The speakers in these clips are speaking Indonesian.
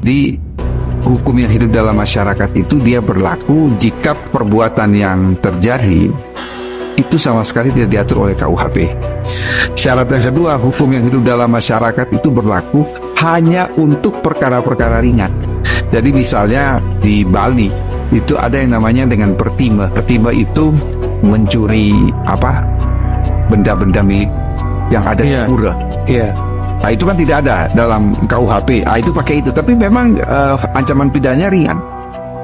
Jadi hukum yang hidup dalam masyarakat itu dia berlaku jika perbuatan yang terjadi itu sama sekali tidak diatur oleh KUHP. Syarat yang kedua, hukum yang hidup dalam masyarakat itu berlaku hanya untuk perkara-perkara ringan. Jadi misalnya di Bali itu ada yang namanya dengan pertima. Pertima itu mencuri benda-benda milik yang ada di pura. Nah, itu kan tidak ada dalam KUHP. Itu pakai itu. Tapi memang ancaman pidananya ringan.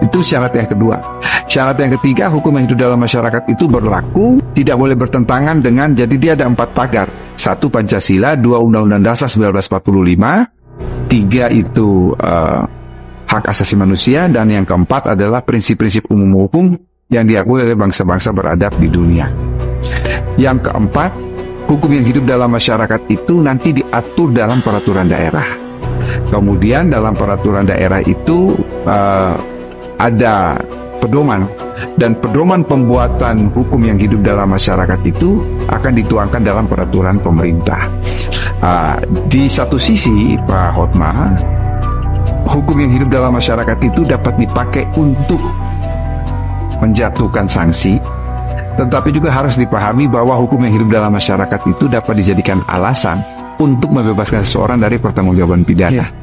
Itu syarat yang kedua. Syarat yang ketiga, hukum yang hidup dalam masyarakat itu berlaku, tidak boleh bertentangan dengan, jadi dia ada 4 pagar. 1 Pancasila, 2 Undang-Undang Dasar 1945, 3 itu hak asasi manusia, dan yang keempat adalah prinsip-prinsip umum hukum yang diakui oleh bangsa-bangsa beradab di dunia. Yang keempat, hukum yang hidup dalam masyarakat itu nanti diatur dalam peraturan daerah. Kemudian dalam peraturan daerah itu ada pedoman, dan pedoman pembuatan hukum yang hidup dalam masyarakat itu akan dituangkan dalam peraturan pemerintah. Di satu sisi, Pak Hotma, hukum yang hidup dalam masyarakat itu dapat dipakai untuk menjatuhkan sanksi, tetapi juga harus dipahami bahwa hukum yang hidup dalam masyarakat itu dapat dijadikan alasan untuk membebaskan seseorang dari pertanggungjawaban pidana.